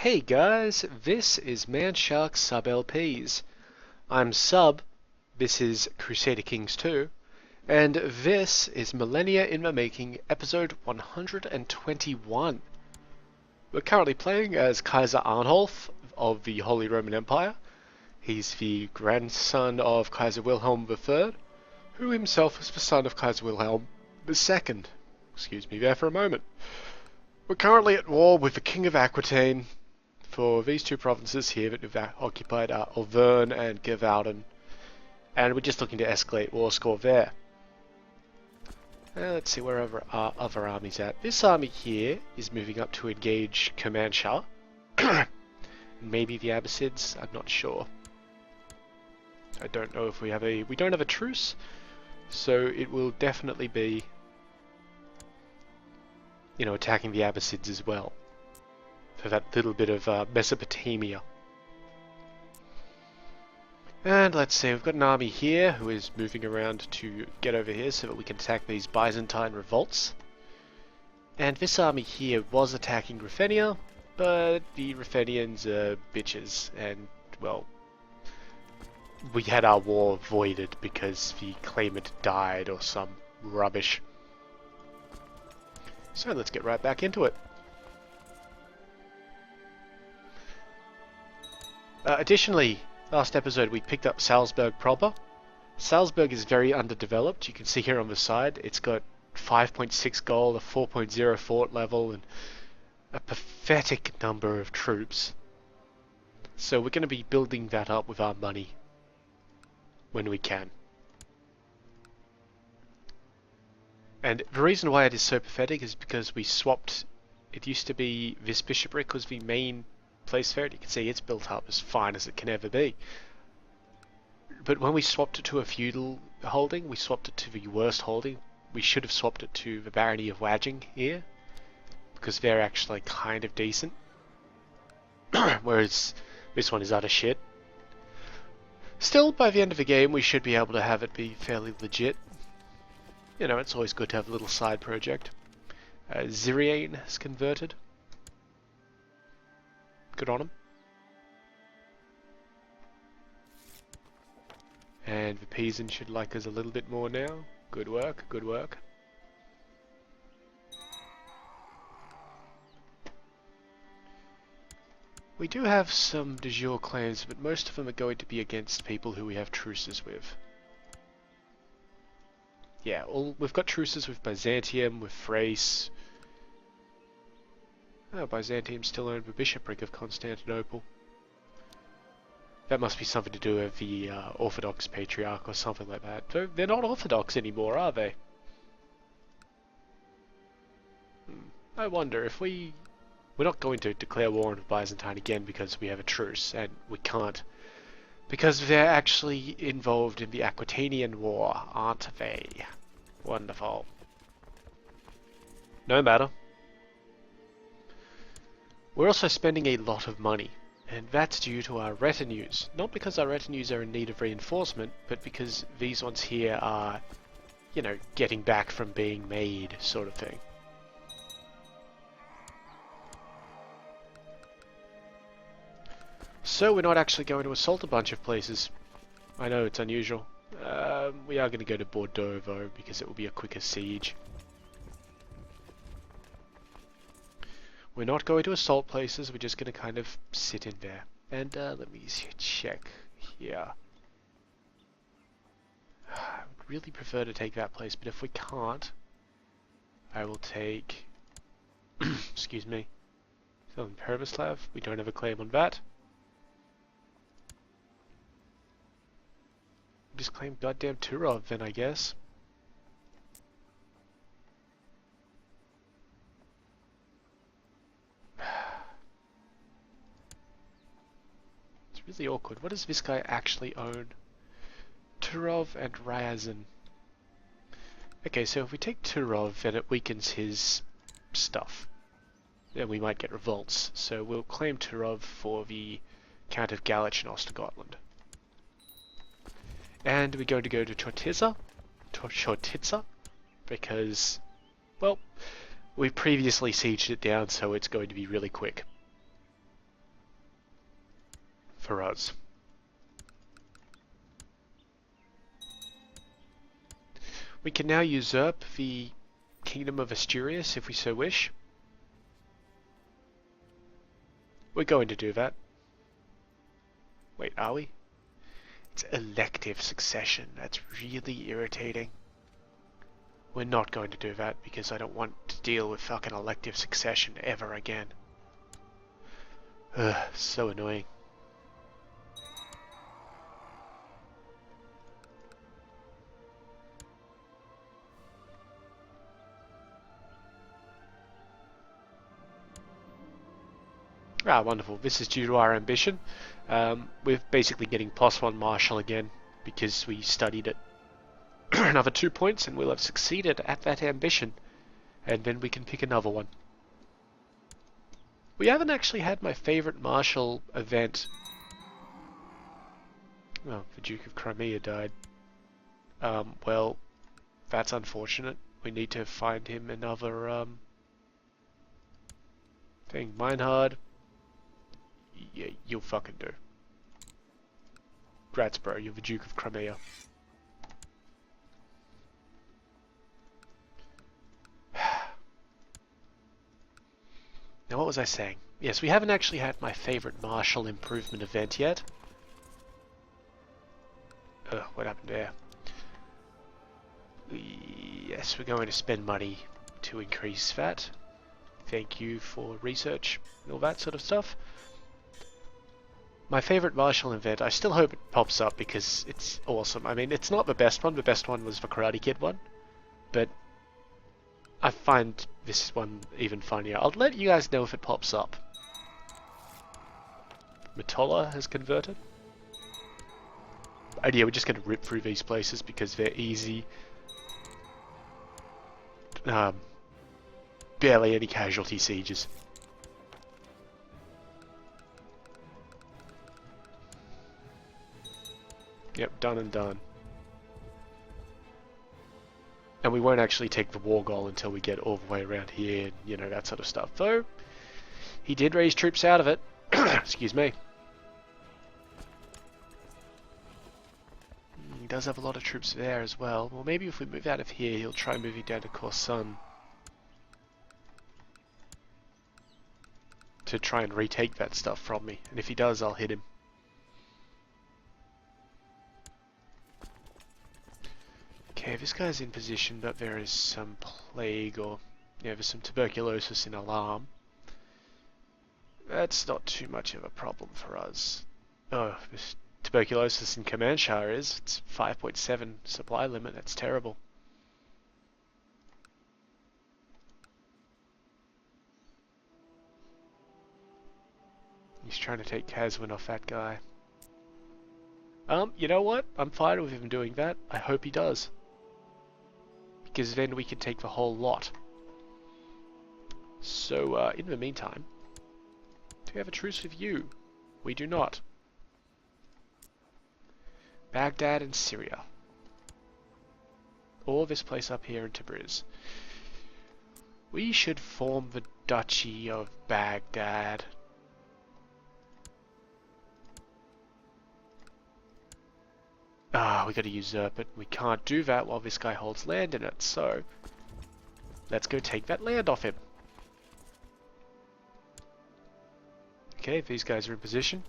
Hey guys, this is Manshark Sub LPs. I'm Sub, this is Crusader Kings II, and this is Millennia in the Making, episode 121. We're currently playing as Kaiser Arnulf of the Holy Roman Empire. He's the grandson of Kaiser Wilhelm III, who himself was the son of Kaiser Wilhelm II. Excuse me there for a moment. We're currently at war with the King of Aquitaine for these two provinces here that we've occupied are Auvergne and Gewalden, and we're just looking to escalate war score there. Let's see where our other army's at. This army here is moving up to engage Kermanshah. Maybe the Abbasids, I'm not sure. I don't know if we don't have a truce, so it will definitely be, attacking the Abbasids as well. For that little bit of Mesopotamia. And let's see, we've got an army here who is moving around to get over here so that we can attack these Byzantine revolts. And this army here was attacking Ruthenia, but the Ruthenians are bitches, and, well, we had our war voided because the claimant died or some rubbish. So let's get right back into it. Additionally, last episode we picked up Salzburg proper. Salzburg is very underdeveloped. You can see here on the side it's got 5.6 gold, a 4.0 fort level, and a pathetic number of troops. So we're going to be building that up with our money when we can. And the reason why it is so pathetic is because we swapped. It used to be this bishopric was the main place for it. You can see it's built up as fine as it can ever be. But when we swapped it to a feudal holding, we swapped it to the worst holding. We should have swapped it to the barony of Waging here, because they're actually kind of decent. Whereas this one is utter shit. Still, by the end of the game, we should be able to have it be fairly legit. It's always good to have a little side project. Ziriane has converted. Good on him. And the Pisan should like us a little bit more now. Good work, good work. We do have some de jure claims, but most of them are going to be against people who we have truces with. Yeah, we've got truces with Byzantium, with Thrace. Oh, Byzantium still owned the bishopric of Constantinople. That must be something to do with the Orthodox Patriarch or something like that. They're not Orthodox anymore, are they? I wonder if we're not going to declare war on Byzantine again because we have a truce, and we can't. Because they're actually involved in the Aquitanian War, aren't they? Wonderful. No matter. We're also spending a lot of money, and that's due to our retinues. Not because our retinues are in need of reinforcement, but because these ones here are, getting back from being made, sort of thing. So we're not actually going to assault a bunch of places. I know it's unusual. We are going to go to Bordeaux, though, because it will be a quicker siege. We're not going to assault places, we're just going to kind of sit in there. And let me check here. I would really prefer to take that place, but if we can't, I will take... excuse me. Southern Perovislav, we don't have a claim on that. Just claim goddamn Turov then, I guess. Really awkward. What does this guy actually own? Turov and Ryazan. Okay, so if we take Turov, then it weakens his stuff. Then we might get revolts. So we'll claim Turov for the Count of Galich and Ostgotland. And we're going to go to Chortitza, because, well, we previously sieged it down, so it's going to be really quick. for us. We can now usurp the Kingdom of Asturias if we so wish. We're going to do that. Wait, are we? It's elective succession. That's really irritating. We're not going to do that because I don't want to deal with fucking elective succession ever again. Ugh, so annoying. Ah, wonderful. This is due to our ambition. We're basically getting +1 martial again because we studied it. Another 2 points and we'll have succeeded at that ambition. And then we can pick another one. We haven't actually had my favorite martial event. Oh, the Duke of Crimea died. Well, that's unfortunate. We need to find him another, thing. Meinhard. Yeah, you'll fucking do. Grats, bro. You're the Duke of Crimea. Now, what was I saying? Yes, we haven't actually had my favorite martial improvement event yet. What happened there? Yes, we're going to spend money to increase that. Thank you for research and all that sort of stuff. My favorite martial event, I still hope it pops up because it's awesome. I mean, it's not the best one. The best one was the Karate Kid one. But I find this one even funnier. I'll let you guys know if it pops up. Matola has converted. And yeah, we're just going to rip through these places because they're easy. Barely any casualty sieges. Yep, done and done. And we won't actually take the war goal until we get all the way around here, you know, that sort of stuff. Though, he did raise troops out of it. Excuse me. He does have a lot of troops there as well. Well, maybe if we move out of here, he'll try moving down to Corsun. To try and retake that stuff from me. And if he does, I'll hit him. Okay, this guy's in position, but there is some plague or... yeah, there's some tuberculosis in Alarm. That's not too much of a problem for us. Oh, this tuberculosis in Kermanshah is. It's 5.7 supply limit. That's terrible. He's trying to take Kazwin off that guy. You know what? I'm fine with him doing that. I hope he does. Because then we can take the whole lot. So, in the meantime, do we have a truce with you? We do not. Baghdad and Syria. Or this place up here in Tabriz. We should form the Duchy of Baghdad. Ah, we gotta usurp it. We can't do that while this guy holds land in it, so... let's go take that land off him. Okay, these guys are in position.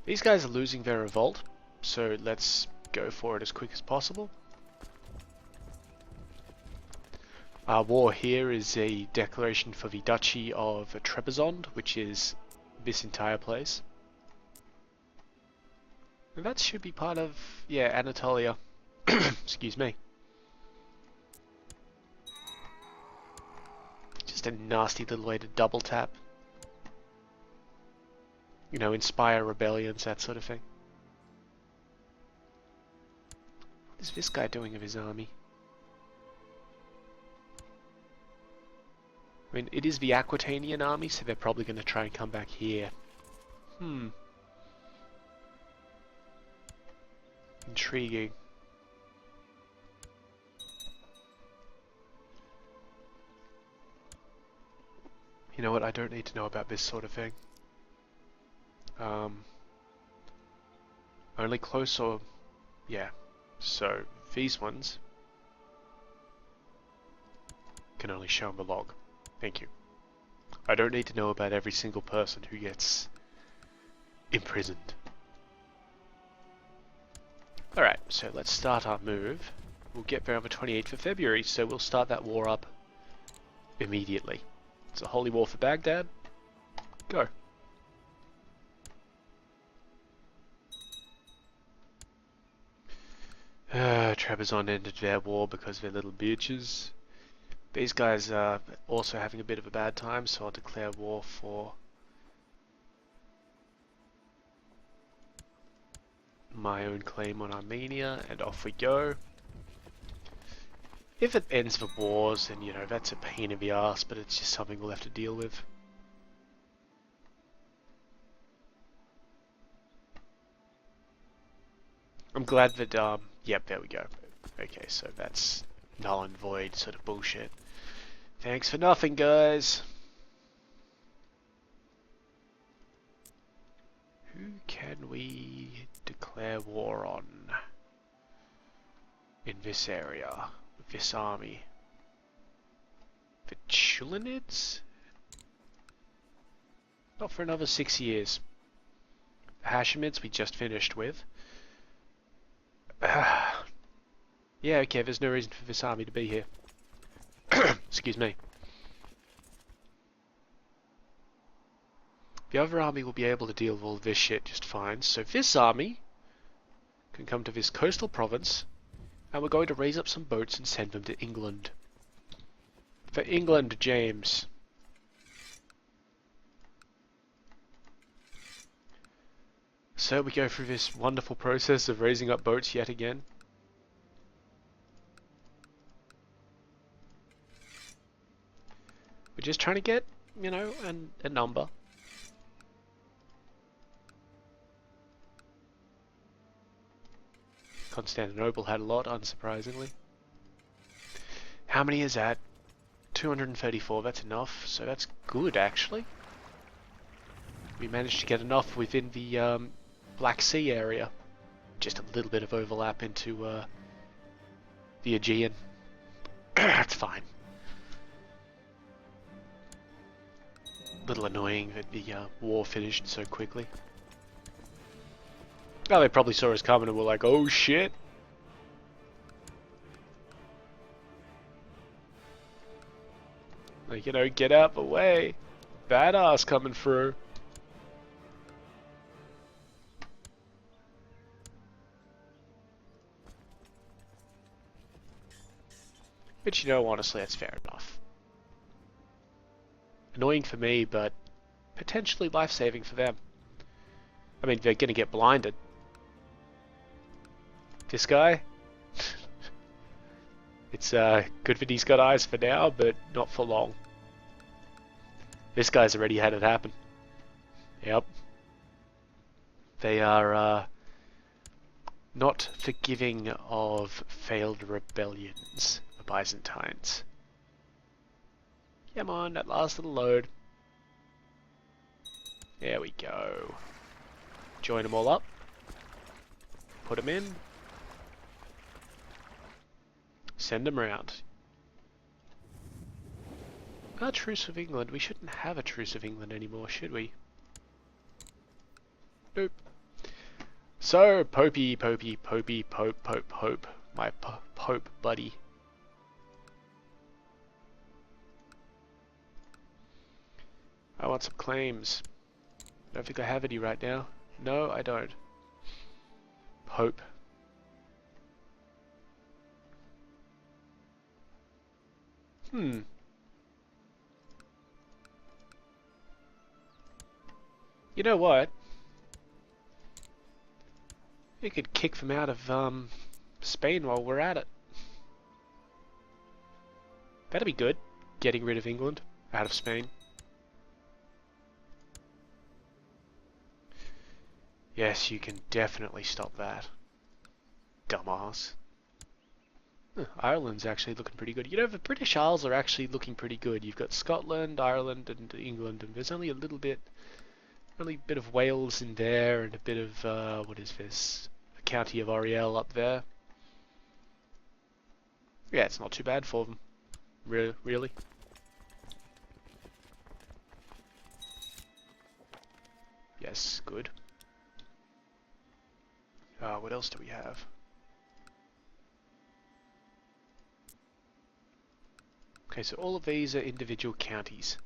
These guys are losing their revolt, so let's go for it as quick as possible. Our war here is a declaration for the Duchy of Trebizond, which is this entire place. And that should be part of, yeah, Anatolia. Excuse me. Just a nasty little way to double tap. You know, inspire rebellions, that sort of thing. What is this guy doing of his army? I mean, it is the Aquitanian army, so they're probably going to try and come back here. Intriguing. You know what, I don't need to know about this sort of thing. Um, only close or... yeah. So, these ones can only show on the log. Thank you. I don't need to know about every single person who gets imprisoned. Alright, so let's start our move. We'll get there on the 28th of February, so we'll start that war up immediately. It's a holy war for Baghdad. Go. Trebizond ended their war because they're little bitches. These guys are also having a bit of a bad time, so I'll declare war for my own claim on Armenia, and off we go. If it ends the wars, then, you know, that's a pain in the ass, but it's just something we'll have to deal with. I'm glad that, yep, there we go. Okay, so that's null and void sort of bullshit. Thanks for nothing, guys. Who can we declare war on in this area, with this army? The Chulanids? Not for another 6 years. The Hashemids we just finished with. Yeah, okay, there's no reason for this army to be here. Excuse me. The other army will be able to deal with all this shit just fine, so this army can come to this coastal province, and we're going to raise up some boats and send them to England. For England, James. So we go through this wonderful process of raising up boats yet again. We're just trying to get, you know, a number. Constantinople had a lot, unsurprisingly. How many is that? 234, that's enough, so that's good, actually. We managed to get enough within the Black Sea area. Just a little bit of overlap into the Aegean. That's fine. Little annoying that the war finished so quickly. Oh, they probably saw us coming and were like, oh shit. Like, you know, get out the way. Badass coming through. Which, you know, honestly, that's fair enough. Annoying for me, but potentially life-saving for them. I mean, they're gonna get blinded. This guy? It's good that he's got eyes for now, but not for long. This guy's already had it happen. Yep. They are not forgiving of failed rebellions, the Byzantines. Come on, that last little load. There we go. Join them all up. Put them in. Send them round. Our truce with England. We shouldn't have a truce with England anymore, should we? Nope. So, Popey, Popey, Popey, Pope, Pope, Pope. My Pope buddy. I want some claims. Don't think I have any right now. No, I don't. Pope. You know what? We could kick them out of Spain while we're at it. That'd be good. Getting rid of England out of Spain. Yes, you can definitely stop that. Dumbass. Ireland's actually looking pretty good. You know, the British Isles are actually looking pretty good. You've got Scotland, Ireland, and England, and there's only a little bit Only a bit of Wales in there and a bit of, what is this? The County of Oriel up there. Yeah, it's not too bad for them. Really. Yes, good. What else do we have? Okay, so all of these are individual counties.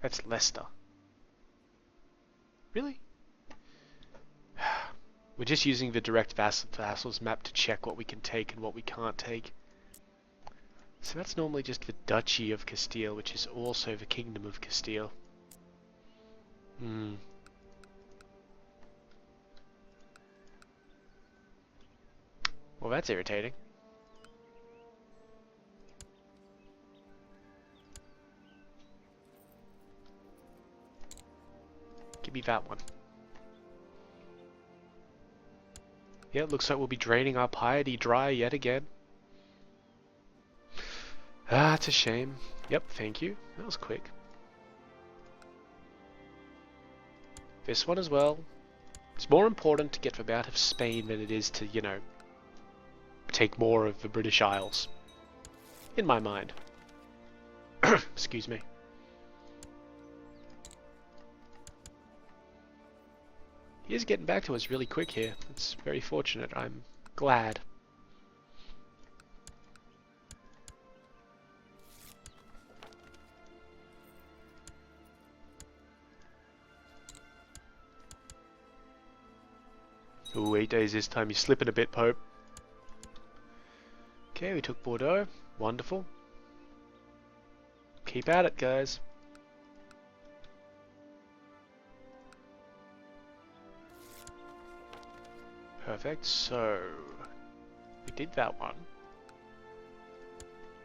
That's Leicester. Really? We're just using the direct vassals map to check what we can take and what we can't take. So that's normally just the Duchy of Castile, which is also the Kingdom of Castile. Well, that's irritating. Give me that one. Yeah, it looks like we'll be draining our piety dry yet again. Ah, it's a shame. Yep, thank you. That was quick. This one as well. It's more important to get them out of Spain than it is to, you know, take more of the British Isles. In my mind. Excuse me. He is getting back to us really quick here. It's very fortunate. I'm glad. Ooh, 8 days this time. You're slipping a bit, Pope. Okay, we took Bordeaux. Wonderful. Keep at it, guys. Perfect. So, we did that one.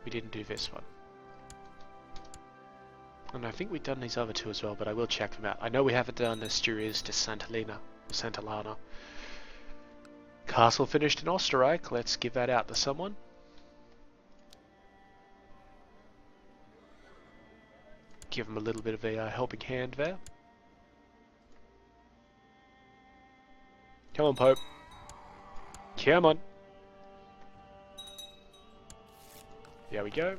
We didn't do this one. And I think we've done these other two as well, but I will check them out. I know we haven't done Asturias to Santillana. Castle finished in Österreich. Let's give that out to someone. Give them a little bit of a helping hand there. Come on, Pope. Come on. There we go.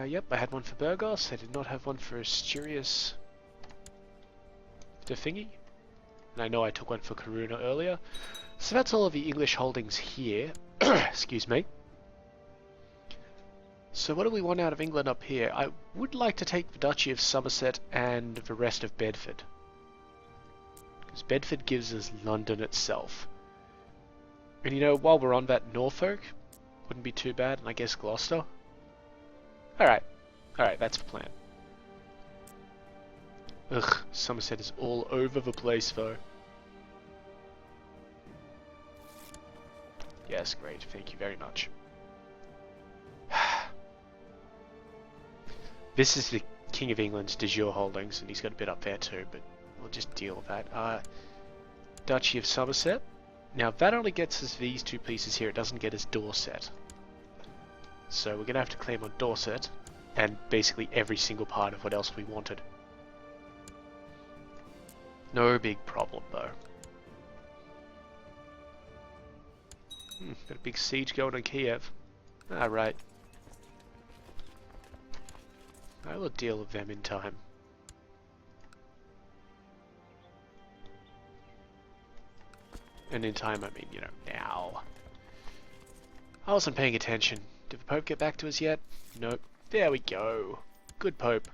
Yep, I had one for Burgos. I did not have one for Asturias. The thingy. And I know I took one for Coruna earlier. So that's all of the English holdings here. Excuse me. So what do we want out of England up here? I would like to take the Duchy of Somerset and the rest of Bedford. Because Bedford gives us London itself. And you know, while we're on that, Norfolk wouldn't be too bad, and I guess Gloucester. Alright, that's the plan. Ugh, Somerset is all over the place though. Yes, great, thank you very much. This is the King of England's de jure holdings, and he's got a bit up there too, but we'll just deal with that. Duchy of Somerset. Now that only gets us these two pieces here, it doesn't get us Dorset. So we're going to have to claim on Dorset, and basically every single part of what else we wanted. No big problem though. Got a big siege going on Kiev. Alright. I will deal with them in time. And in time, I mean, you know, now. I wasn't paying attention. Did the Pope get back to us yet? Nope. There we go. Good Pope.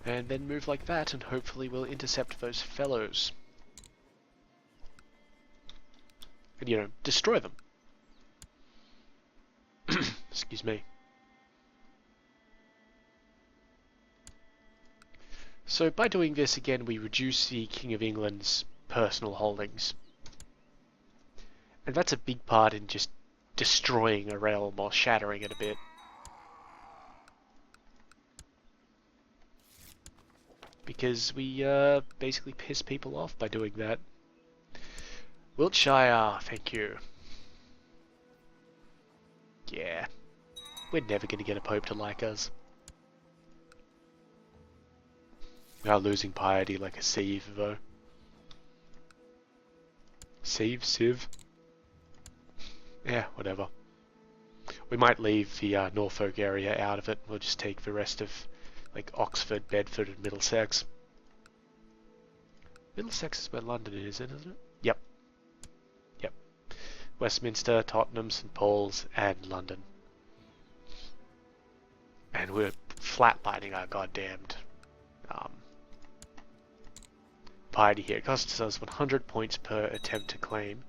And then move like that, and hopefully we'll intercept those fellows. And, you know, destroy them. Excuse me. So by doing this again, we reduce the King of England's personal holdings. And that's a big part in just destroying a realm or shattering it a bit. Because we basically piss people off by doing that. Wiltshire, thank you. Yeah. We're never going to get a pope to like us. We are losing piety like a sieve, though. Sieve? Yeah, whatever. We might leave the Norfolk area out of it. We'll just take the rest of, like, Oxford, Bedford, and Middlesex. Middlesex is where London is, isn't it? Yep. Yep. Westminster, Tottenham, St. Paul's, and London. And we're flatlining our goddamned piety here. It costs us 100 points per attempt to claim.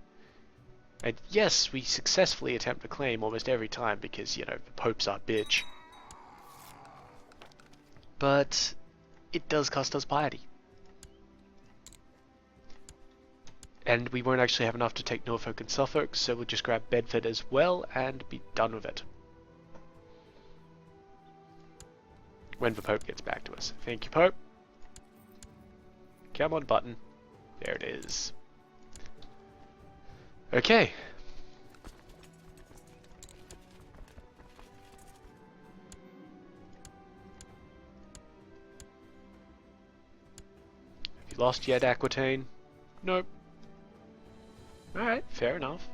And yes, we successfully attempt to claim almost every time because, you know, the Pope's our bitch. But it does cost us piety. And we won't actually have enough to take Norfolk and Suffolk, so we'll just grab Bedford as well and be done with it. When the Pope gets back to us. Thank you, Pope. Come on, button. There it is. Okay. Have you lost yet, Aquitaine? Nope. Alright, fair enough.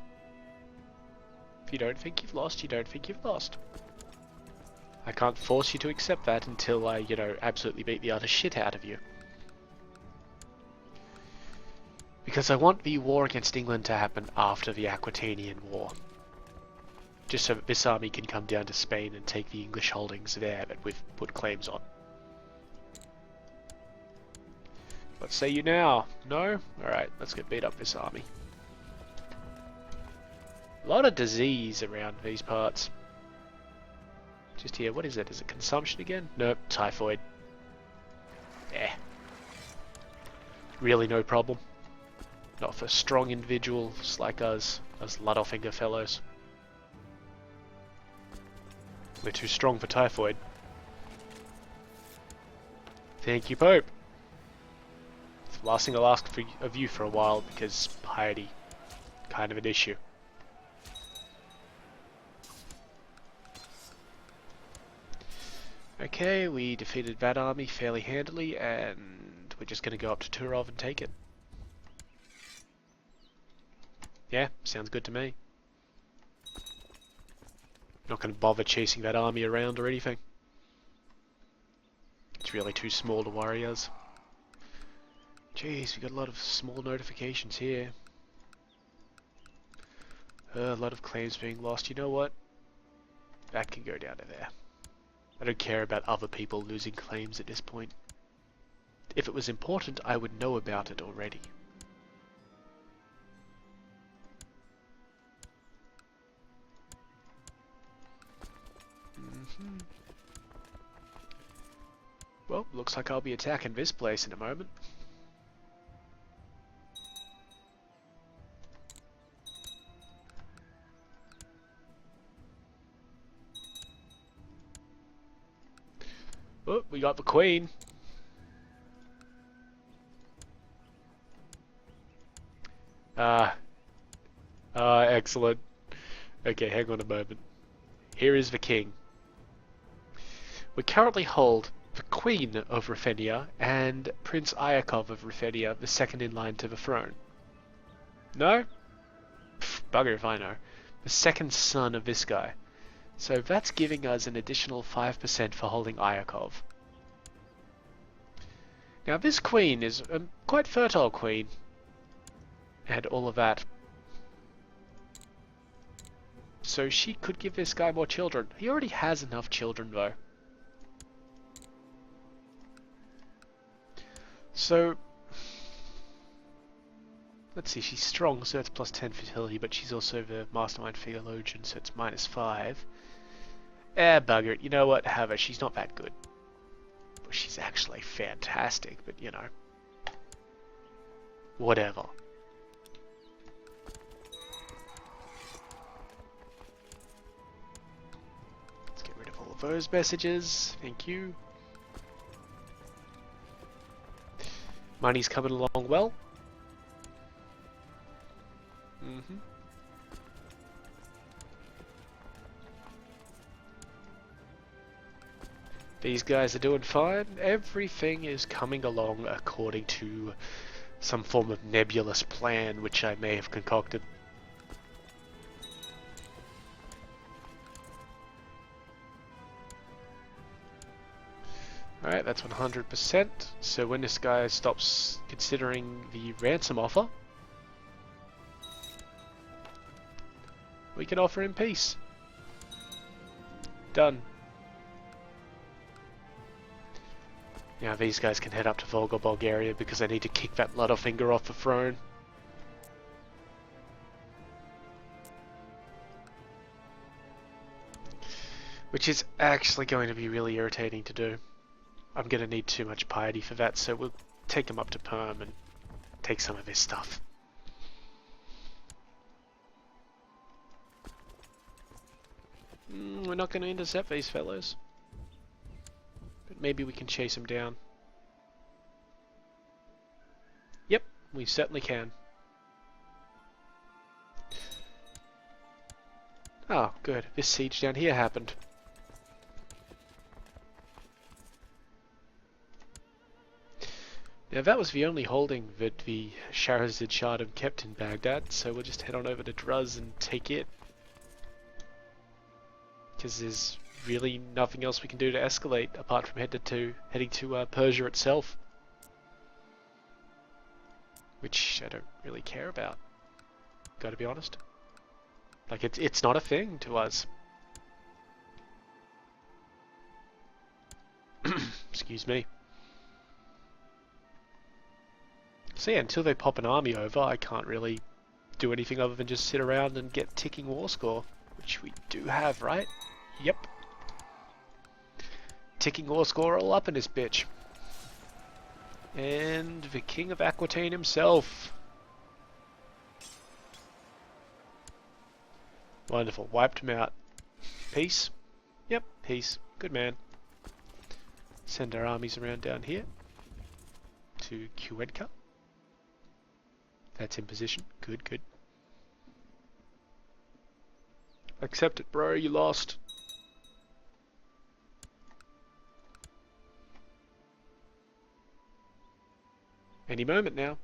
If you don't think you've lost, you don't think you've lost. I can't force you to accept that until I, you know, absolutely beat the utter shit out of you. Because I want the war against England to happen after the Aquitanian War. Just so that this army can come down to Spain and take the English holdings there that we've put claims on. What say you now? No? Alright, let's get beat up this army. A lot of disease around these parts. Just here, what is it? Is it consumption again? Nope, typhoid. Eh. Really no problem. Not for strong individuals like us Littlefinger fellows. We're too strong for typhoid. Thank you, Pope. It's the last thing I'll ask of you for a while, because piety, kind of an issue. Okay, we defeated that army fairly handily, and we're just going to go up to Turov and take it. Yeah, sounds good to me. Not going to bother chasing that army around or anything. It's really too small to worry us. Jeez, we got a lot of small notifications here. A lot of claims being lost. You know what? That can go down to there. I don't care about other people losing claims at this point. If it was important, I would know about it already. Well, looks like I'll be attacking this place in a moment. Oh, we got the Queen. Excellent. Okay, hang on a moment. Here is the King. We currently hold the Queen of Ruthenia and Prince Iakov of Ruthenia, the second in line to the throne. No? Pff, bugger if I know. The second son of this guy. So that's giving us an additional 5% for holding Iakov. Now this queen is a quite fertile queen. And all of that. So she could give this guy more children. He already has enough children though. So, let's see, she's strong, so it's plus 10 fertility, but she's also the mastermind theologian, so it's minus 5. Bugger it, you know what, have her, she's not that good. Well, she's actually fantastic, but you know. Whatever. Let's get rid of all of those messages, thank you. Money's coming along well. These guys are doing fine. Everything is coming along according to some form of nebulous plan which I may have concocted. Alright, that's 100%. So when this guy stops considering the ransom offer, we can offer him peace. Done. Now these guys can head up to Volga Bulgaria because they need to kick that Littlefinger off the throne. Which is actually going to be really irritating to do. I'm going to need too much piety for that, so we'll take him up to Perm and take some of his stuff. We're not going to intercept these fellows. But maybe we can chase them down. Yep, we certainly can. Oh, good. This siege down here happened. Now that was the only holding that the Shahrazad Shah kept in Baghdad, so we'll just head on over to Druz and take it. Because there's really nothing else we can do to escalate apart from heading to Persia itself. Which I don't really care about, gotta be honest. Like, it's not a thing to us. Excuse me. So yeah, until they pop an army over, I can't really do anything other than just sit around and get ticking war score. Which we do have, right? Yep. Ticking war score all up in this bitch. And the King of Aquitaine himself. Wonderful. Wiped him out. Peace? Yep, peace. Good man. Send our armies around down here to Cuenca. That's in position. Good, good. Accept it, bro. You lost. Any moment now.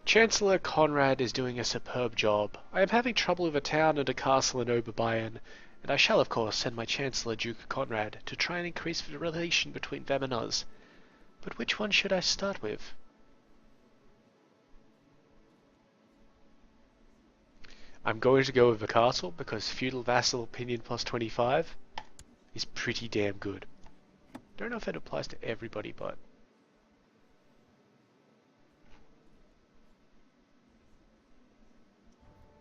Chancellor Conrad is doing a superb job. I am having trouble with a town and a castle in Oberbayern, and I shall of course send my Chancellor Duke Conrad to try and increase the relation between them and us. But which one should I start with? I'm going to go with the castle because feudal vassal opinion plus 25 is pretty damn good. Don't know if it applies to everybody, but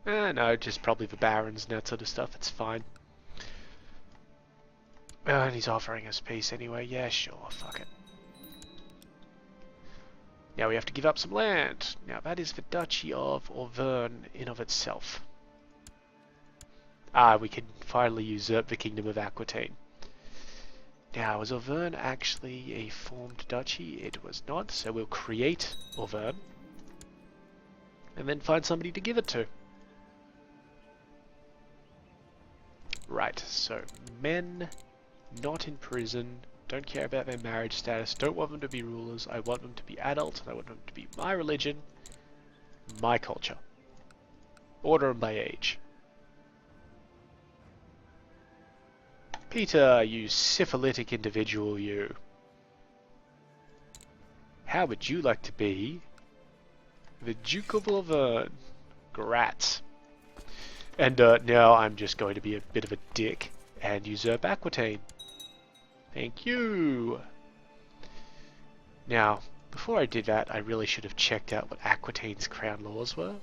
no, just probably the barons and that sort of stuff. It's fine. And he's offering us peace anyway. Yeah, sure, fuck it. Now we have to give up some land. Now that is the Duchy of Auvergne in of itself. Ah, we can finally usurp the Kingdom of Aquitaine. Now, was Auvergne actually a formed duchy? It was not, so we'll create Auvergne. And then find somebody to give it to. Right, so men not in prison, don't care about their marriage status, don't want them to be rulers, I want them to be adults, and I want them to be my religion, my culture. Order them by age. Peter, you syphilitic individual, you. How would you like to be the Duke of Auvergne? Grats. And now I'm just going to be a bit of a dick and usurp Aquitaine. Thank you. Now, before I did that, I really should have checked out what Aquitaine's crown laws were.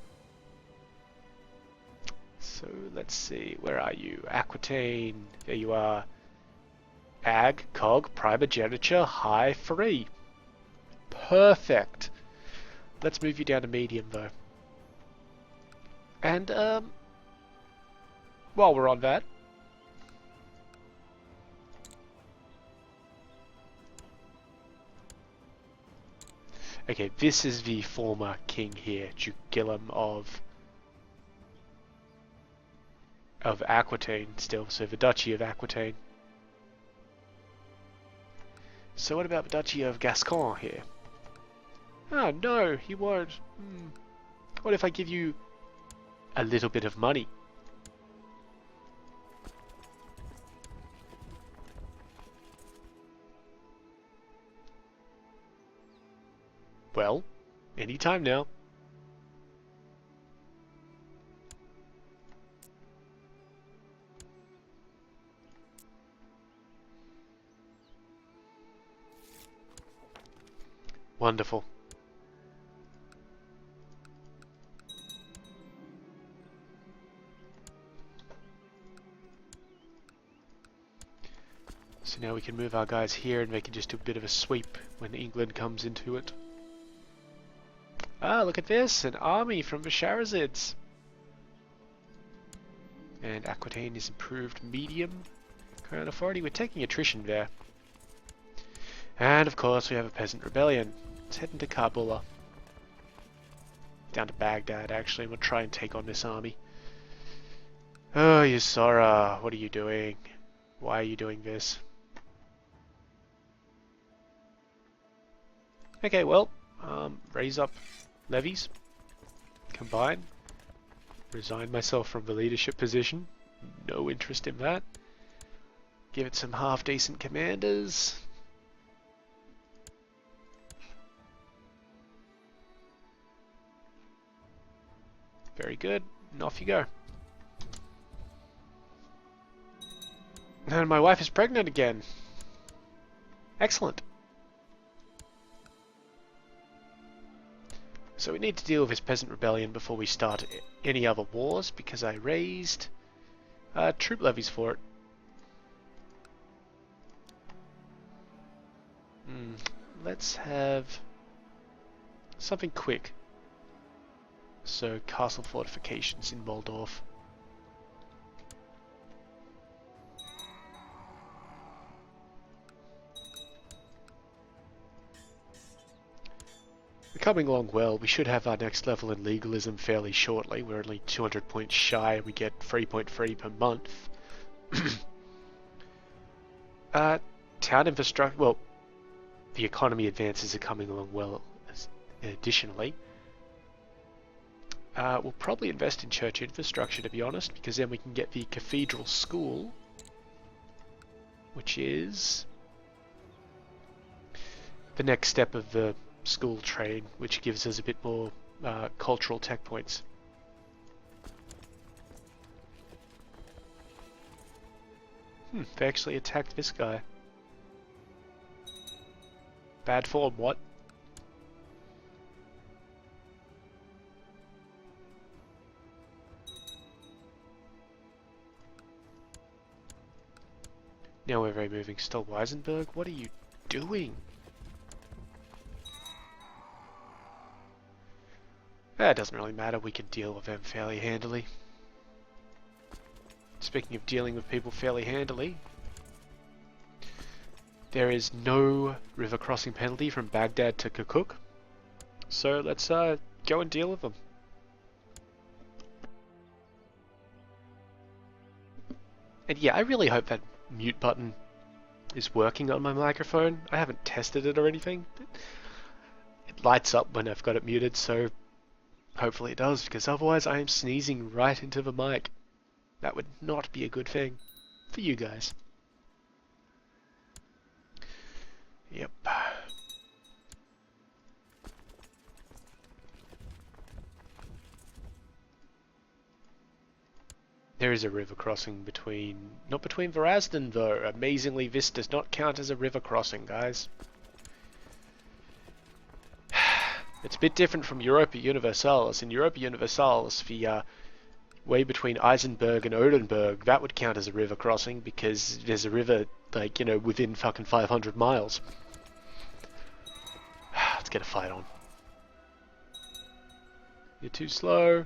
So let's see, where are you? Aquitaine, there you are. Ag, Cog, Primogeniture, High, Free. Perfect. Let's move you down to medium though. And while we're on that, okay, this is the former king here, Duke Guillaume of of Aquitaine still, so the Duchy of Aquitaine. So what about the Duchy of Gascon here? Oh no, he won't. What if I give you a little bit of money? Well, anytime now. Wonderful. So now we can move our guys here and they can just do a bit of a sweep when England comes into it. Ah, look at this! An army from the Shahrazids! And Aquitaine is improved medium. Crown authority, we're taking attrition there. And of course we have a peasant rebellion. Let's head into Kabul. Down to Baghdad actually, we'll try and take on this army. Oh, Yusara, what are you doing? Why are you doing this? Okay, well, raise up levies. Combine. Resign myself from the leadership position. No interest in that. Give it some half-decent commanders. Very good. And off you go. And my wife is pregnant again. Excellent. So we need to deal with this peasant rebellion before we start any other wars, because I raised troop levies for it. Let's have something quick. So castle fortifications in Moldorf. We're coming along well. We should have our next level in legalism fairly shortly. We're only 200 points shy and we get 3.3 per month. Town infrastructure, well, the economy advances are coming along well additionally. We'll probably invest in church infrastructure, to be honest, because then we can get the cathedral school, which is the next step of the school train, which gives us a bit more cultural tech points. They actually attacked this guy. Bad form, what? Now we're removing Stolweisenberg. What are you doing? It doesn't really matter. We can deal with them fairly handily. Speaking of dealing with people fairly handily, there is no river crossing penalty from Baghdad to Kirkuk. So let's go and deal with them. And yeah, I really hope that mute button is working on my microphone. I haven't tested it or anything. It lights up when I've got it muted, so hopefully it does, because otherwise I am sneezing right into the mic. That would not be a good thing for you guys. Yep. There is a river crossing between... not between Varazdin, though. Amazingly, this does not count as a river crossing, guys. It's a bit different from Europa Universalis. In Europa Universalis, the way between Eisenberg and Odenburg, that would count as a river crossing, because there's a river, like, you know, within fucking 500 miles. Let's get a fight on. You're too slow.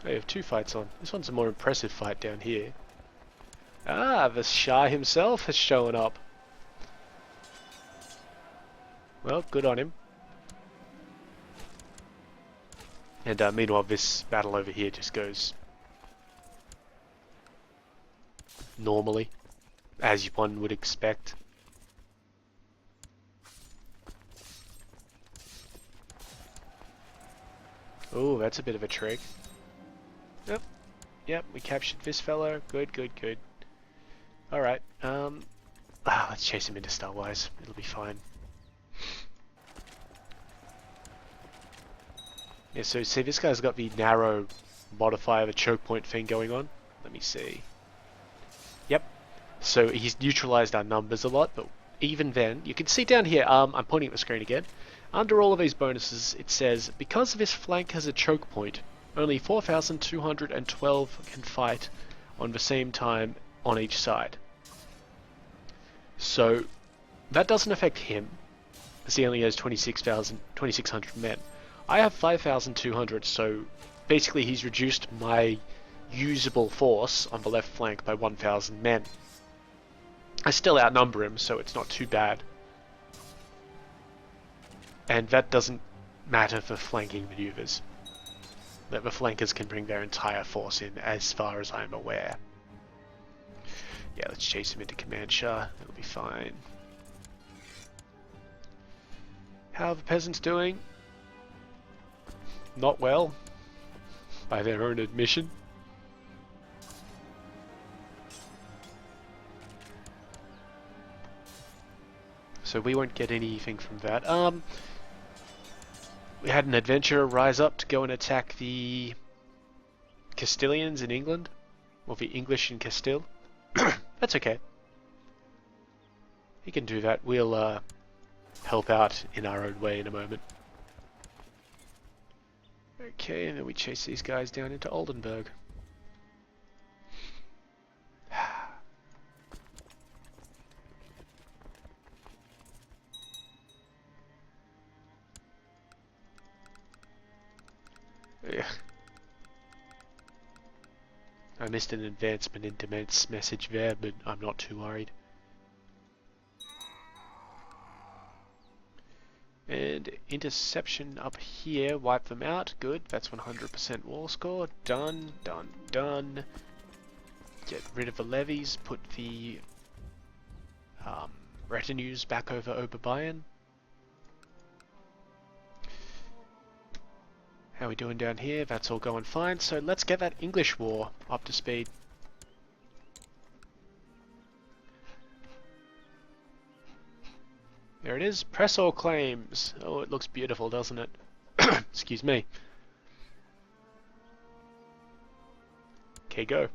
I have two fights on. This one's a more impressive fight down here. Ah, the Shah himself has shown up. Well, good on him. And meanwhile, this battle over here just goes normally, as one would expect. Oh, that's a bit of a trick. Yep, yep, we captured this fellow. Good, good, good. Alright, let's chase him into Starwise. It'll be fine. Yeah, so see, this guy's got the narrow modifier, the choke point thing going on. Let me see. Yep. So he's neutralized our numbers a lot, but even then, you can see down here, I'm pointing at the screen again. Under all of these bonuses, it says, because this flank has a choke point, only 4,212 can fight on the same time on each side. So that doesn't affect him, as he only has 2,600 men. I have 5,200, so basically he's reduced my usable force on the left flank by 1,000 men. I still outnumber him, so it's not too bad. And that doesn't matter for flanking maneuvers. That the flankers can bring their entire force in, as far as I'm aware. Yeah, let's chase him into Command Shah. It'll be fine. How are the peasants doing? Not well, by their own admission. So we won't get anything from that. We had an adventurer rise up to go and attack the Castilians in England, or the English in Castile. That's okay. He can do that. We'll help out in our own way in a moment. Okay, and then we chase these guys down into Oldenburg. Yeah. I missed an advancement in Dement's message there, but I'm not too worried. And interception up here, wipe them out. Good, that's 100% war score. Done, done, done. Get rid of the levies, put the retinues back over Oberbayern. How are we doing down here? That's all going fine. So let's get that English war up to speed. There it is. Press all claims. Oh, it looks beautiful, doesn't it? Excuse me. Okay, go.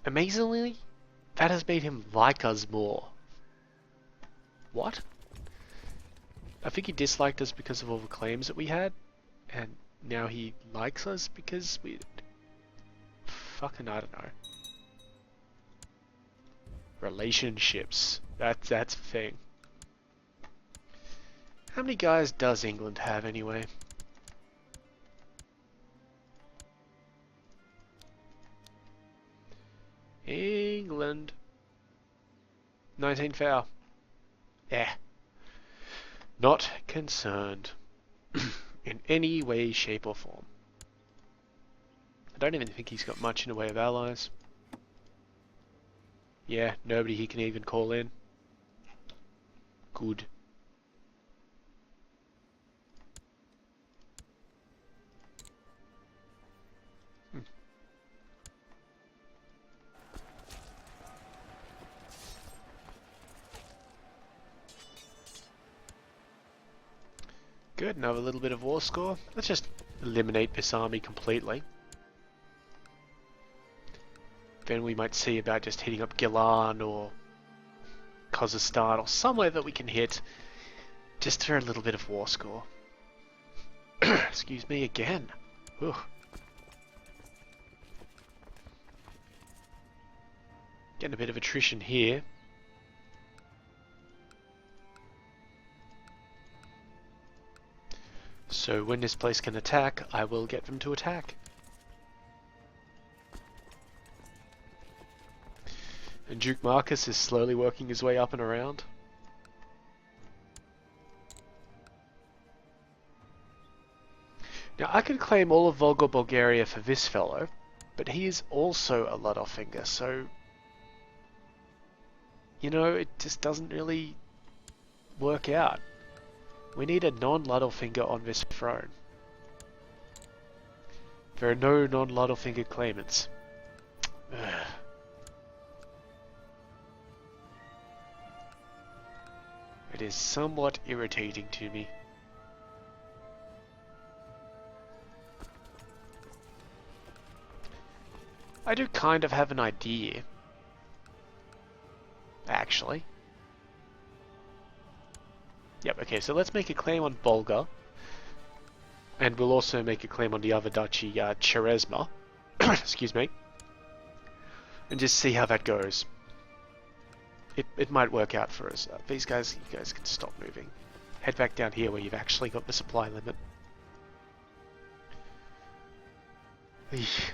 Amazingly, that has made him like us more. What? I think he disliked us because of all the claims that we had. And now he likes us because we... Fucking, I don't know. Relationships. That's the thing. How many guys does England have anyway? England. 19 foul. Yeah. Not concerned. In any way, shape or form. I don't even think he's got much in the way of allies. Yeah, nobody he can even call in. Good. Good, another little bit of war score. Let's just eliminate this army completely. Then we might see about just hitting up Gilan or Kazakhstan or somewhere that we can hit just for a little bit of war score. Excuse me again. Ugh. Getting a bit of attrition here. So when this place can attack, I will get them to attack. And Duke Marcus is slowly working his way up and around. Now I could claim all of Volga Bulgaria for this fellow, but he is also a Ludolfinger, so you know, it just doesn't really work out. We need a non-Littlefinger on this throne. There are no non-Littlefinger claimants. Ugh. It is somewhat irritating to me. I do kind of have an idea, actually. Yep, okay, so let's make a claim on Volga. And we'll also make a claim on the other duchy, Cherezma. Excuse me. And just see how that goes. It might work out for us. These guys, you guys can stop moving. Head back down here where you've actually got the supply limit. Eesh.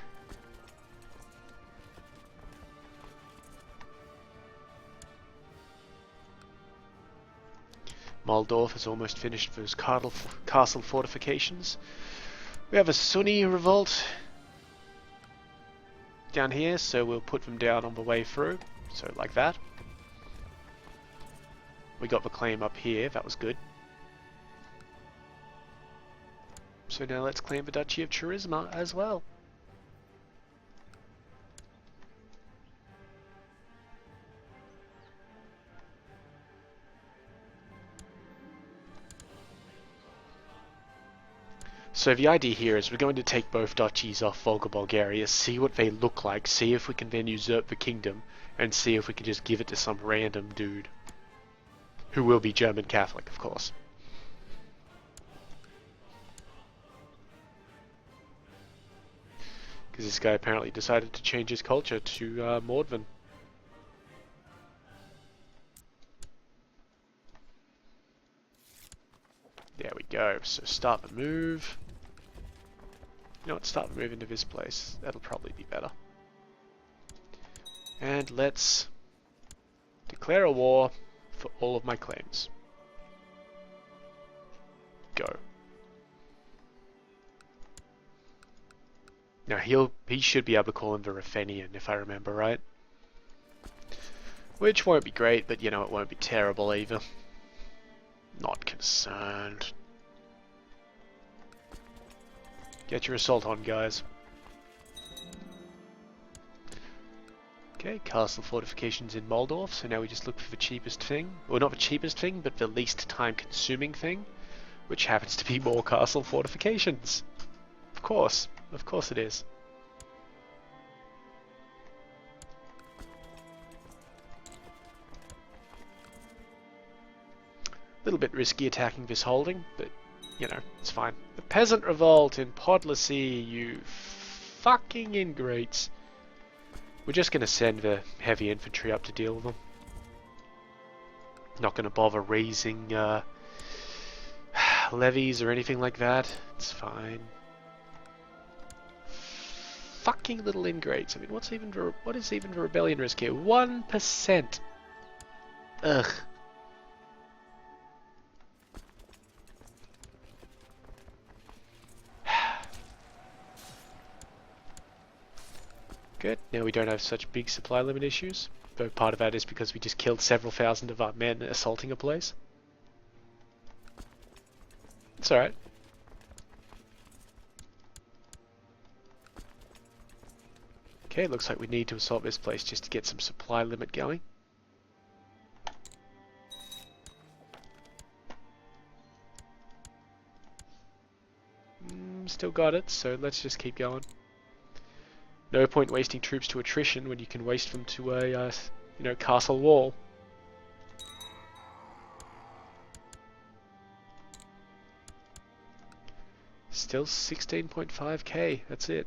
Moldorf has almost finished those castle fortifications. We have a Sunni revolt down here, so we'll put them down on the way through. So like that. We got the claim up here, that was good. So now let's claim the Duchy of Cherezma as well. So the idea here is we're going to take both duchies off Volga Bulgaria, see what they look like, see if we can then usurp the kingdom, and see if we can just give it to some random dude. Who will be German Catholic, of course. Because this guy apparently decided to change his culture to Mordvin. There we go, so start the move. You know what, start the move into this place. That'll probably be better. And let's declare a war for all of my claims. Go. Now he should be able to call him the Ruthenian, if I remember right. Which won't be great, but you know, it won't be terrible either. Not concerned. Get your assault on, guys. Okay, castle fortifications in Moldorf, so now we just look for the cheapest thing. Well, not the cheapest thing, but the least time-consuming thing, which happens to be more castle fortifications. Of course it is. A little bit risky attacking this holding, but, you know, it's fine. The Peasant Revolt in Podlasie, you fucking ingrates. We're just going to send the heavy infantry up to deal with them. Not going to bother raising levies or anything like that. It's fine. Fucking little ingrates. I mean, what is even the rebellion risk here? 1%. Ugh. Good. Now we don't have such big supply limit issues. Though part of that is because we just killed several thousand of our men assaulting a place. It's alright. Okay, looks like we need to assault this place just to get some supply limit going. Still got it, so let's just keep going. No point wasting troops to attrition when you can waste them to a, you know, castle wall. Still 16.5k, that's it.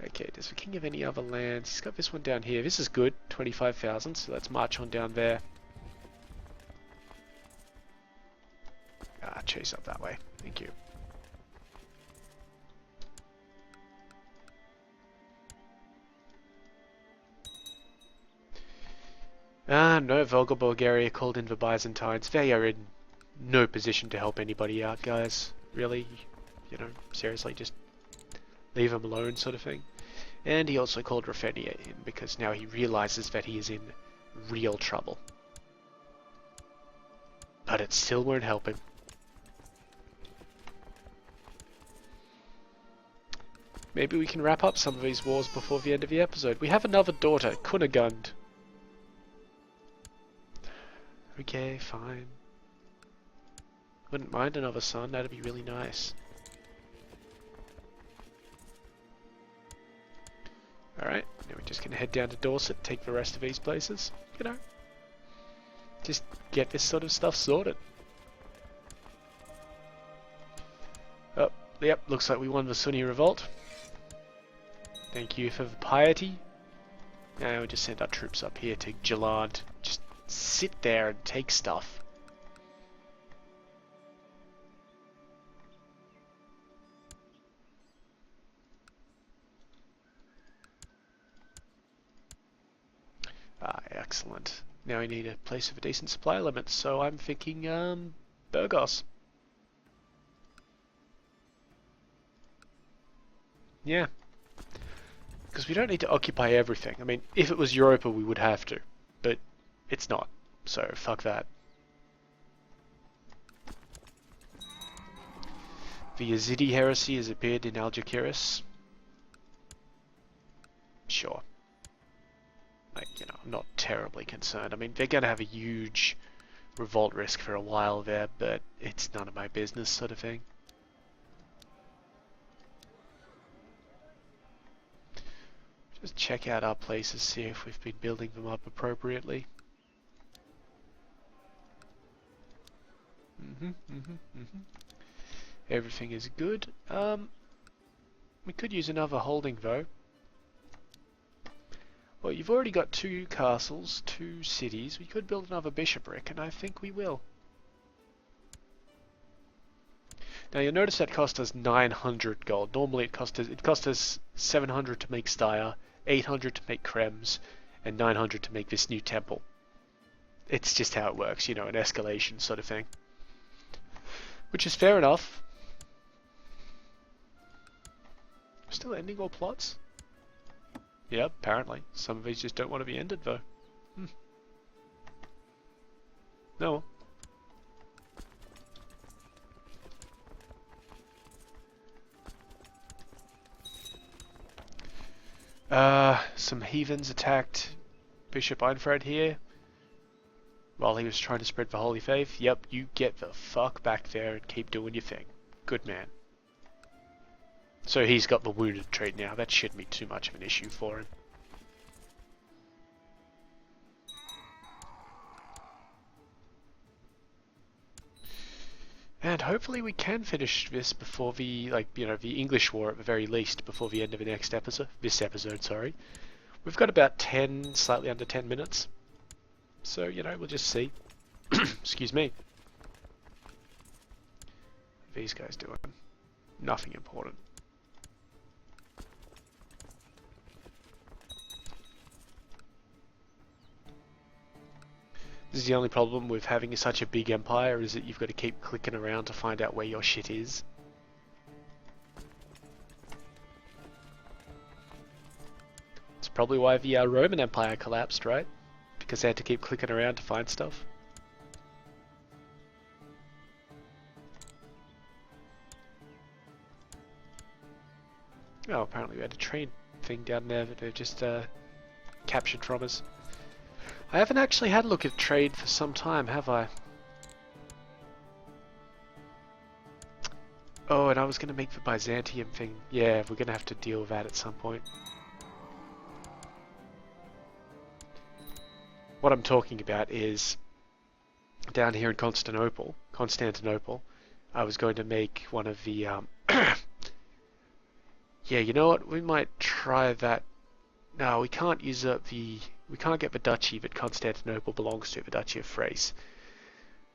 Okay, does the king have any other lands? He's got this one down here. This is good, 25,000, so let's march on down there. Chase up that way. Thank you. No, Volga Bulgaria called in the Byzantines. They are in no position to help anybody out, guys. Really, you know, seriously, just leave them alone sort of thing. And he also called Raphenia in because now he realizes that he is in real trouble. But it still won't help him. Maybe we can wrap up some of these wars before the end of the episode. We have another daughter, Kunigund. Okay, fine. Wouldn't mind another son, that'd be really nice. Alright, now we're just gonna head down to Dorset, take the rest of these places. You know, just get this sort of stuff sorted. Oh, yep, looks like we won the Sunni revolt. Thank you for the piety. Now we'll just send our troops up here to Gilad. Just sit there and take stuff. Ah, excellent. Now we need a place with a decent supply limit, so I'm thinking, Burgos. Yeah. Because we don't need to occupy everything. I mean, if it was Europa, we would have to. But it's not. So, fuck that. The Yazidi heresy has appeared in Algeciras. Sure. Like, you know, I'm not terribly concerned. I mean, they're going to have a huge revolt risk for a while there, but it's none of my business sort of thing. Just check out our places, see if we've been building them up appropriately. Everything is good. We could use another holding though. Well, you've already got 2 castles, 2 cities. We could build another bishopric, and I think we will. Now you'll notice that cost us 900 gold. Normally it cost us 700 to make Steyr, 800 to make Krems, and 900 to make this new temple. It's just how it works, you know, an escalation sort of thing. Which is fair enough. Still ending all plots? Yeah, apparently. Some of these just don't want to be ended though. No. Some heathens attacked Bishop Einfred here while he was trying to spread the holy faith. Yep, you get the fuck back there and keep doing your thing. Good man. So he's got the wounded trait now. That shouldn't be too much of an issue for him. And hopefully we can finish this before the, the English war at the very least, before the end of the next episode. This episode, sorry. We've got about 10, slightly under 10 minutes. So, you know, we'll just see. Excuse me. What are these guys doing? Nothing important. This is the only problem with having such a big empire, is that you've got to keep clicking around to find out where your shit is. It's probably why the Roman Empire collapsed, right? Because they had to keep clicking around to find stuff. Oh, apparently we had a train thing down there that they've just captured from us. I haven't actually had a look at trade for some time, have I? Oh, and I was going to make the Byzantium thing. Yeah, we're going to have to deal with that at some point. What I'm talking about is down here in Constantinople, I was going to make one of the yeah, you know what? We might try that. No, we can't use we can't get the duchy that Constantinople belongs to, the Duchy of Thrace.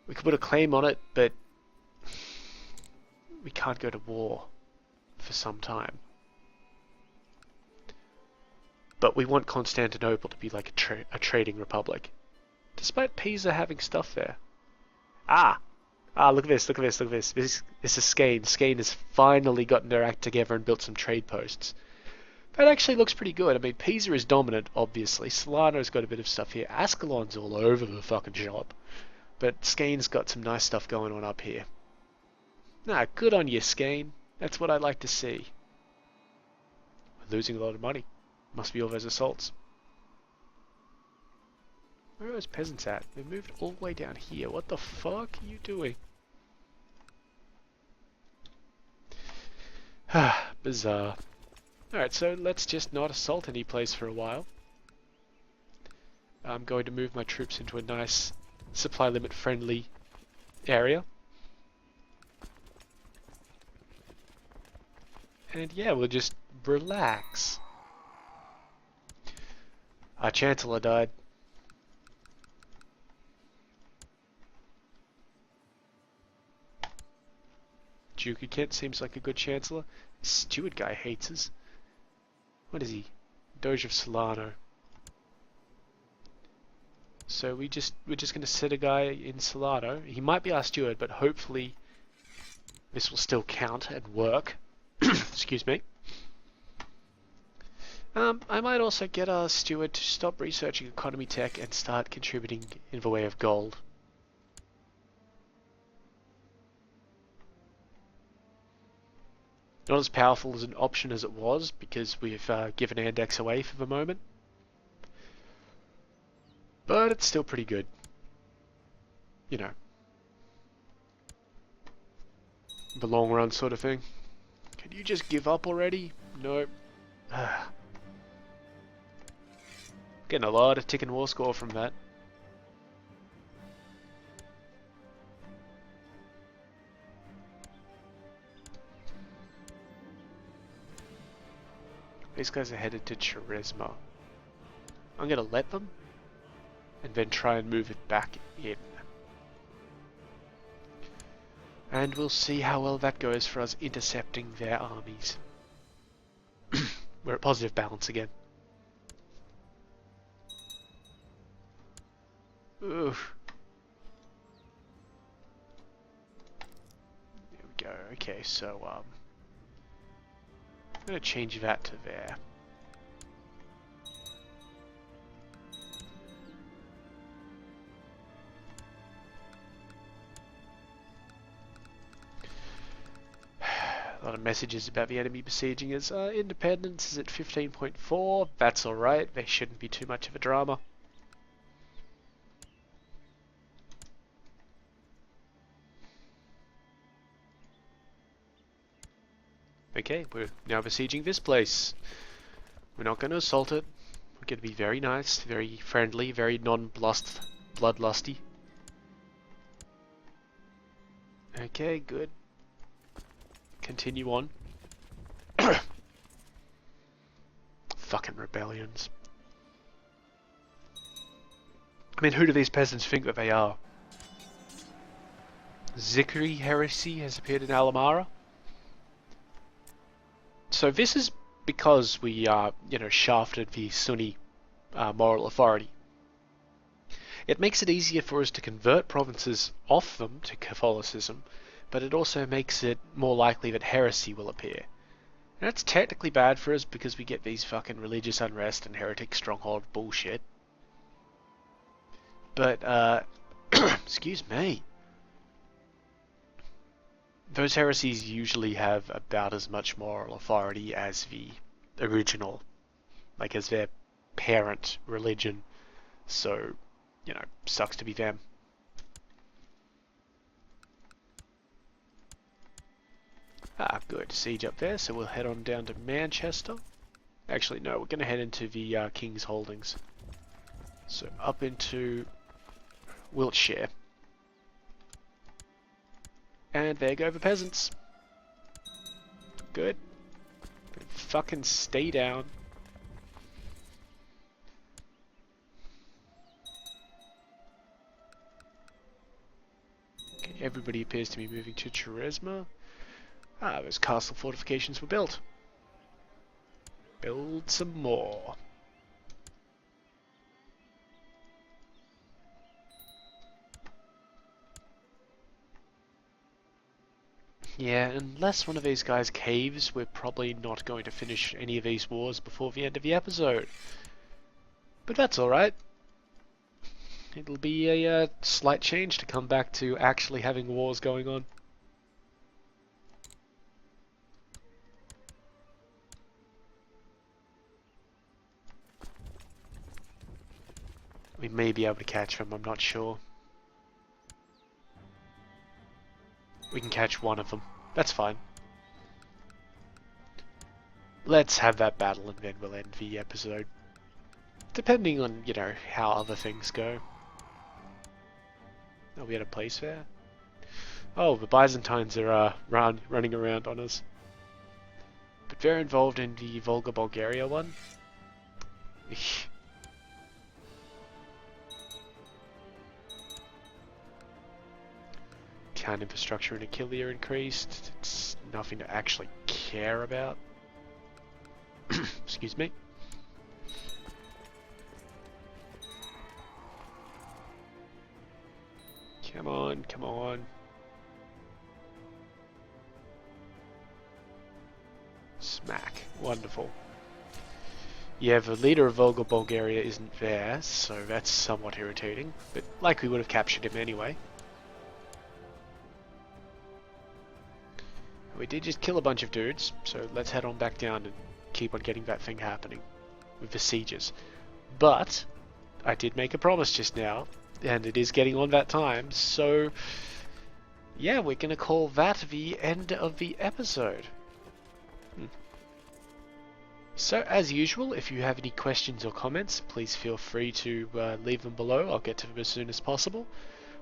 We could put a claim on it, but we can't go to war for some time. But we want Constantinople to be like a trading republic, despite Pisa having stuff there. Look at this, look at this, look at this. This is Skane. Skane has finally gotten their act together and built some trade posts. That actually looks pretty good. I mean, Pisa is dominant, obviously. Solano's got a bit of stuff here. Ascalon's all over the fucking shop. But Skane's got some nice stuff going on up here. Nah, good on you, Skane. That's what I like to see. We're losing a lot of money. Must be all those assaults. Where are those peasants at? They've moved all the way down here. What the fuck are you doing? Bizarre. Alright, so let's just not assault any place for a while. I'm going to move my troops into a nice supply limit friendly area. And yeah, we'll just relax. Our Chancellor died. Duke of Kent seems like a good Chancellor. This Steward guy hates us. What is he? Doge of Solano. So we're just going to set a guy in Solano. He might be our steward, but hopefully this will still count and work. Excuse me. I might also get our steward to stop researching economy tech and start contributing in the way of gold. Not as powerful as an option as it was, because we've given Andex away for the moment. But it's still pretty good. You know. The long run sort of thing. Can you just give up already? Nope. Getting a lot of ticking war score from that. These guys are headed to Charisma. I'm gonna let them, and then try and move it back in. And we'll see how well that goes for us intercepting their armies. We're at positive balance again. Oof. There we go. Okay, so I'm gonna change that to there. A lot of messages about the enemy besieging us. Independence is at 15.4. That's alright. There shouldn't be too much of a drama. Okay, we're now besieging this place. We're not going to assault it. We're going to be very nice, very friendly, very non-bloodlusty. Okay, good. Continue on. Fucking rebellions. I mean, who do these peasants think that they are? Zikri heresy has appeared in Alamara. So this is because we, shafted the Sunni moral authority. It makes it easier for us to convert provinces off them to Catholicism, but it also makes it more likely that heresy will appear. And that's technically bad for us because we get these fucking religious unrest and heretic stronghold bullshit. But, excuse me. Those heresies usually have about as much moral authority as the original, like as their parent religion. So, sucks to be them. Ah, good. Siege up there, so we'll head on down to Manchester. Actually, no, we're going to head into the King's Holdings. So up into Wiltshire. And there go the peasants. Good. Fucking stay down. Okay, everybody appears to be moving to Charisma. Ah, those castle fortifications were built. Build some more. Yeah, unless one of these guys caves, we're probably not going to finish any of these wars before the end of the episode. But that's alright. It'll be a slight change to come back to actually having wars going on. We may be able to catch them, I'm not sure. We can catch one of them. That's fine. Let's have that battle and then we'll end the episode. Depending on, you know, how other things go. Are we at a place there? Oh, the Byzantines are running around on us. But they're involved in the Volga Bulgaria one. Town infrastructure in Aquileia increased. It's nothing to actually care about. Excuse me. Come on, come on. Smack. Wonderful. Yeah, the leader of Volga Bulgaria isn't there, so that's somewhat irritating. But like we would have captured him anyway. We did just kill a bunch of dudes, so let's head on back down and keep on getting that thing happening with the sieges. But I did make a promise just now, and it is getting on that time, so yeah, we're going to call that the end of the episode. So as usual, if you have any questions or comments, please feel free to leave them below. I'll get to them as soon as possible.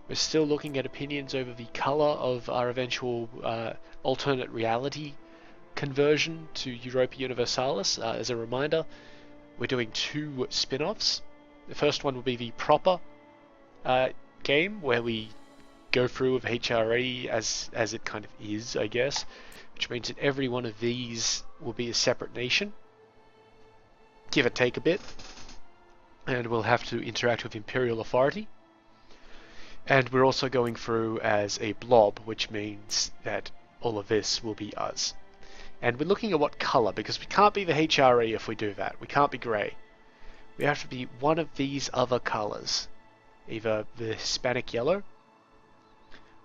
We're still looking at opinions over the colour of our eventual alternate reality conversion to Europa Universalis. As a reminder, we're doing 2 spin-offs. The first one will be the proper game, where we go through with HRE as it kind of is, I guess, which means that every one of these will be a separate nation, give or take a bit, and we'll have to interact with Imperial authority. And we're also going through as a blob, which means that all of this will be us. And we're looking at what colour, because we can't be the HRE if we do that. We can't be grey. We have to be one of these other colours. Either the Hispanic yellow,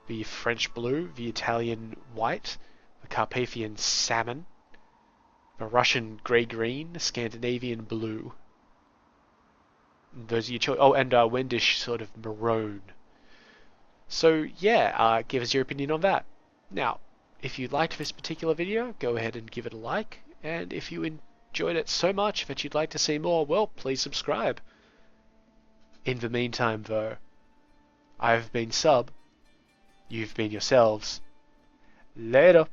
the French blue, the Italian white, the Carpathian salmon, the Russian grey-green, Scandinavian blue. Those are your choices. Oh, and Wendish sort of maroon. So yeah, give us your opinion on that. Now, if you liked this particular video, go ahead and give it a like, and if you enjoyed it so much that you'd like to see more, well, please subscribe. In the meantime, though, I've been Sub, you've been yourselves. Later.